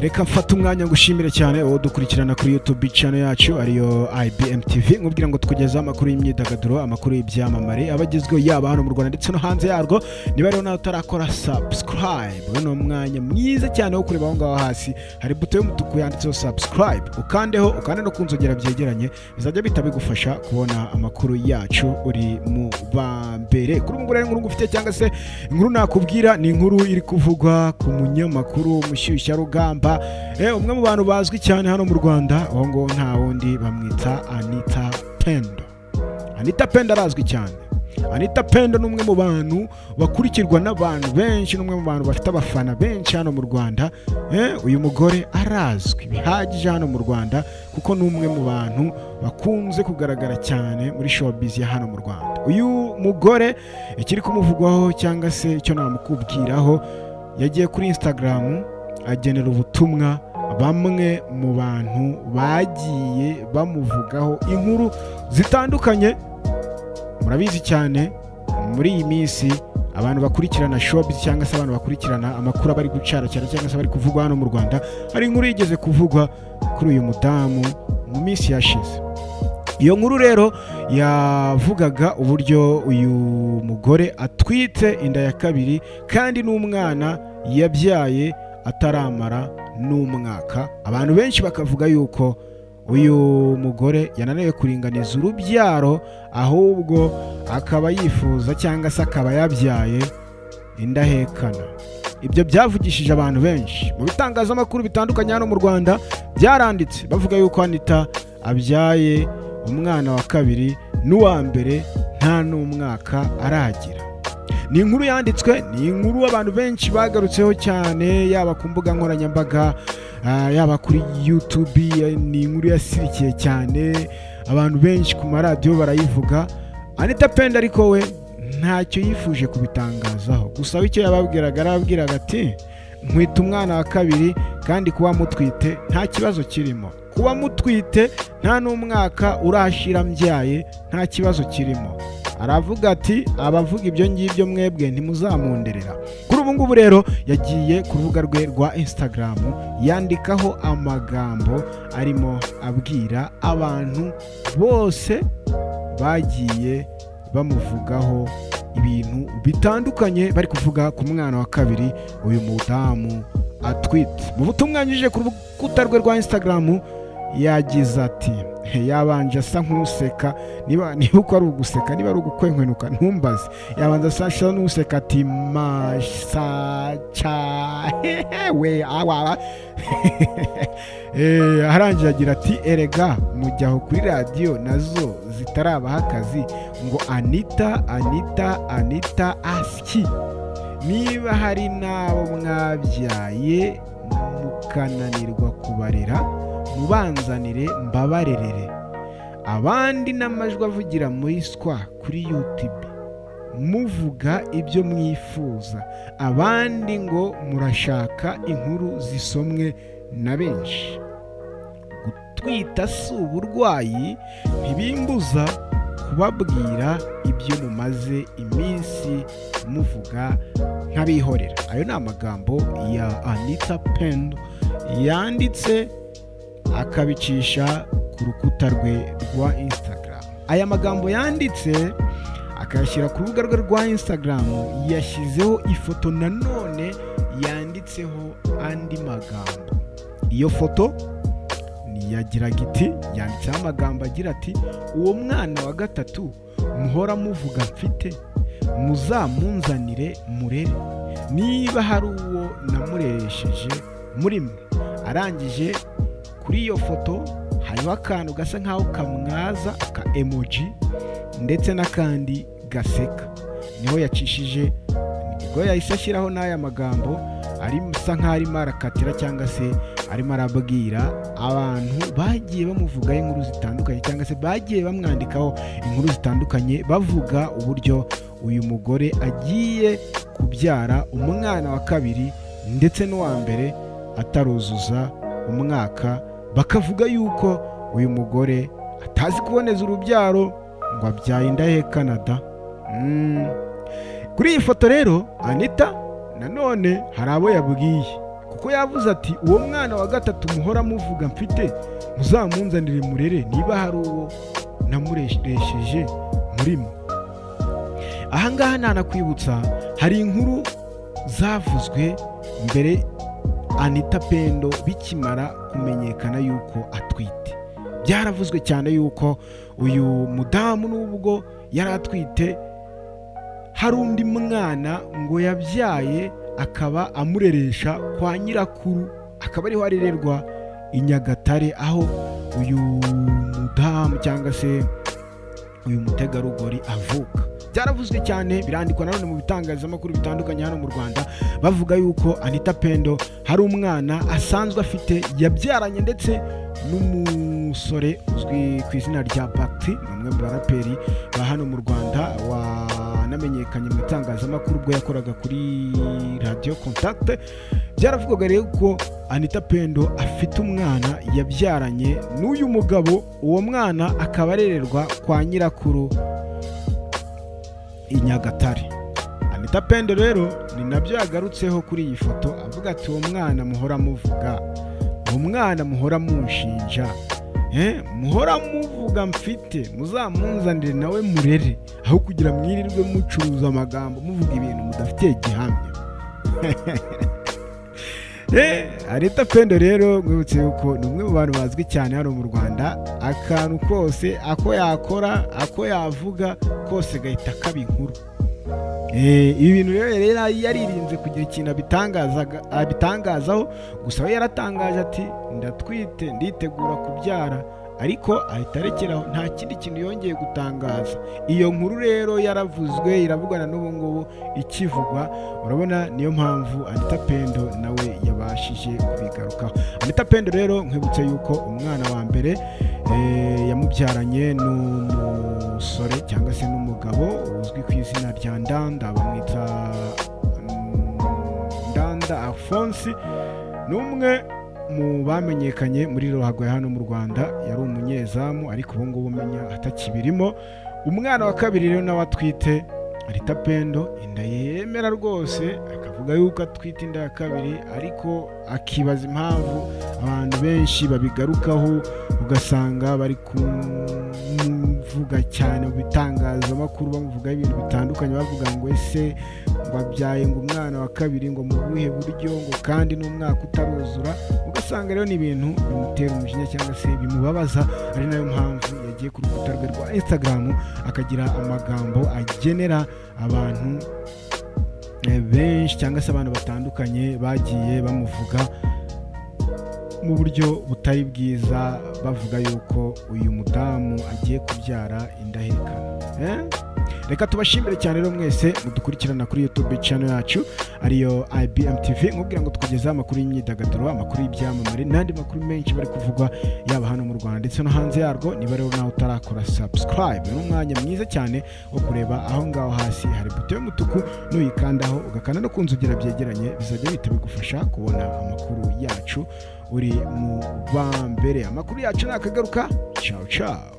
reka mfata umwanya ngushimire cyane uwo dukurikirana kuri YouTube channel yacu ariyo IBM TV nkubwira ngo tukugeza amakuru y'imyidagaduro, amakuru y'ibyamamare abagezweho yaba hano mu Rwanda ndetse no hanze yarwo. Niba rero nawe utarakora subscribe, uno mwanya mwiza cyane wo kureba aho ngaho hasi hari buto y'umutuku yanditseho subscribe, ukandeho ukande no kunzogera byegeranye, bizajya bitabigufasha kubona amakuru yacu uri mu bambere. Kuri ubu rero inkuru ngufite cyangwa se inkuru nakubwira ni inkuru iri kuvugwa ku munyamakuru umushyushya rugamba, umwe mu bantu bazwi cyane hano mu Rwanda, aho ngo nta wundi bamwita Anita Pendo. Anita Pendo arazwi cyane. Anita Pendo ni umwe mu bantu bakurikirwa n'abantu benshi, n'umwe mu bantu bafite abafana benshi hano mu Rwanda. Uyu mugore arazwi bihagije hano mu Rwanda kuko ni umwe mu bantu bakunze kugaragara cyane muri showbiz ya hano mu Rwanda. Uyu mugore ikiri kumuvugwaho cyangwa se icyo namukubwiraho, yagiye kuri Instagram agenera ubutumwa bamwe mu bantu bagiye bamuvugaho inkuru zitandukanye. Murabizi cyane muri iyi minsi abantu bakurikirana showbiz cyangwa se abantu bakurikirana amakuru abari gucara cyane cyangwa se bari kuvugwa hano mu Rwanda, hari inkuru yigeze kuvugwa kuri uyu mudamu mu minsi yashize. Iyo nkuru rero yavugaga uburyo uyu mugore atwite inda ya kabiri kandi n'umwana yabyaye ataramara n'umwaka. Abantu benshi bakavuga yuko uyu mugore yananiwe kuringaniza urubyaro, ahubwo akaba yifuza cyangwa se akaba yabyaye indahekana. Ibyo byavugishije abantu benshi mu bitangazamakuru bitandukanye hano mu Rwanda. Byaranditse bavuga yuko Anita abyaye umwana wa kabiri n'uwa mbere nta n'umwaka aragira. Ni inkuru yanditswe, ni inkuru abantu benshi bagarutseho cyane, yaba ku mbuga nkoranyambaga, yaba kuri YouTube. Ni inkuru yasirikiye cyane, abantu benshi ku maradiyo barayivuga. Anita Pendo ariko we ntacyo yifuje kubitangazaho, gusa icyo yababwiraga arababwiraga ati nkwita umwana wa kabiri kandi kuba mutwite nta kibazo kirimo, kuba mutwite nta n'umwaka urashira mbyaye nta kibazo kirimo. Aravuga ati abavuga ibyo ngibyo mwebwe ntimuzamunderera. Kuri ubu ngubu rero yagiye ku rubuga rwe rwa Instagram yandikaho amagambo arimo abwira abantu bose bagiye bamuvugaho ibintu bitandukanye, bari kuvuga ku mwana wa kabiri uyu mudamu atwite. Mu butumwa yanyujije ku rukuta rwe rwa Instagram yagize ati, yabanje asa nk'useka, niba uko ari uguseka, niba ari ugukwenkwenuka ntumbaze, yabanza asa n'useka ati masacha we awa harangira agira ati erega mujyaho kuri radio nazo zitarabaha akazi ngo Anita aski, niba hari nabo mwabyaye mukananirwa kubarera mubanzanire mbabarerere, abandi n'amajwi avugira muri swa kuri YouTube muvuga ibyo mwifuza, abandi ngo murashaka inkuru zisomwe na benshi. Gutwita si uburwayi, ntibimbuza kubabwira ibyo mumaze iminsi muvuga nk'abihorera. Ayo ni amagambo ya Anita Pendo yanditse akabicisha ku rukuta rwe rwa Instagram. Aya magambo yanditse akayashyira ku rubuga rwe rwa Instagram, yashyizeho ifoto nanone yanditseho andi magambo. Iyo foto yagiraga iti, yanditseho amagambo agira ati uwo mwana wa gatatu muhora muvuga mfite muzamunzanire murere, niba hari uwo namureresheje muri mwe. Arangije kuri iyo foto hariho akantu gasa nkaho kamwaza ka emoji ndetse n'akandi gaseka, niho yacishije, nibwo yahise ashyiraho n'aya magambo asa nkaho arimo arakatira cyangwa se arimo arabwira abantu bagiye bamuvugaho inkuru zitandukanye cyangwa se bagiye bamwandikaho inkuru zitandukanye bavuga uburyo uyu mugore agiye kubyara umwana wa kabiri ndetse n'uwa mbere ataruzuza umwaka. Bakavuga yuko uyu mugore atazi kuboneza urubyaro ngo abyaye indahekana da. Kuri iyi foto rero Anita nanone hari abo yabwiye kuko yavuze ati uwo mwana wa gatatu muhora muvuga mfite muzamunzanire murere niba hari uwo namuresheje murimo. Ahangaha nanakwibutsa hari inkuru zavuzwe mbere Anita Pendo bikimara kumenyekana yuko atwite. Byaravuzwe cyane yuko uyu mudamu nubwo yari atwite hari undi mwana ngo yabyaye akaba amureresha kwa nyirakuru, akaba ariho arererwa i Nyagatare, aho uyu mudamu cyangwa se uyu mutegarugori avuka. Byaravuzwe cyane, birandikwa nanone mu bitangazamakuru bitandukanye hano mu Rwanda, bavuga yuko Anita Pendo hari umwana asanzwe afite yabyaranye ndetse n'umusore uzwi ku izina rya Patrick, umwe mu baraperi ba hano mu Rwanda wanamenyekanye mu bitangazamakuru ubwo yakoraga kuri Radio Contact. Byaravugaga rero ko Anita Pendo afite umwana yabyaranye n'uyu mugabo, uwo mwana akaba arererwa kwa nyirakuru i Nyagatare. Anita Pendo rero ni nabyo yagarutseho kuri iyi foto avuga ati uwo mwana muhora muvuga, uwo mwana muhora munshinja, muhora muvuga mfite muzamunzanire nawe murere, aho kugira mwirirwe mucuruza amagambo muvuga ibintu mudafitiye gihamya. Anita Pendo rero mwibutse yuko ni umwe mu bantu bazwi cyane hano mu Rwanda, akantu kose ako yakora ako yavuga kose gahita kaba inkuru. Ibi bintu rero yaririnze kugira ikintu abitangazaho, gusa we yaratangaje ati ndatwite nditegura kubyara, ariko ahita arekeraho, nta kindi kintu yongeye gutangaza. Iyo nkuru rero yaravuzwe iravugana n'ubu ngubu ikivugwa, urabona niyo mpamvu Anita Pendo nawe yabashije kubigarukaho. Anita Pendo rero nkwibutse yuko umwana wa mbere yamubyaranye n'umusore cyangwa se n'umugabo uzwi ku izina rya Ndanda, bamwita Ndanda Alphonse, n'umwe mu bamenyekanye muri ruhago hano mu Rwanda, yari umunyezamu ariko ubu ngubu umenya atakibirimo. Umwana wa kabiri rero nawe atwite, Anita Pendo inda yemera rwose, akavuga yuko atwite inda ya kabiri, ariko akibaza impamvu abantu benshi babigarukaho, ugasanga bari kuvuga cyane mu bitangazamakuru bamuvuga ibintu bitandukanye, bavuga ngo ese ngo abyaye ngo umwana wa kabiri ngo mu buhe buryo, ngo kandi n'umwaka utaruzura. Ugasanga rero ni ibintu bimutera umujinya cyangwa se bimubabaza, ari nayo mpamvu yagiye ku rukuta rwe rwa Instagram akagira amagambo agenera abantu benshi cyangwa se abantu batandukanye bagiye bamuvuga mu buryo butari bwiza, bavuga yuko uyu mudamu agiye kubyara indahekana. Reka tubashimire cyane rero mwese mudukurikirana kuri YouTube channel yacu ariyo IBM TV, nkubwira ngo tukugezaho amakuru y'imyidagaduro, amakuru y'ibyamamare n'andi makuru menshi bari kuvugwa yaba hano mu Rwanda ndetse no hanze yarwo. Niba rero nawe utarakora subscribe, n'umwanya mwiza cyane wo kureba aho ngaho hasi hari buto y'umutuku, nuyikandaho ugakanda no kunzugira byegeranye, bizajya bihita bigufasha kubona amakuru yacu uri mu bambere. Amakuru yacu nakagaruka, ciao ciao.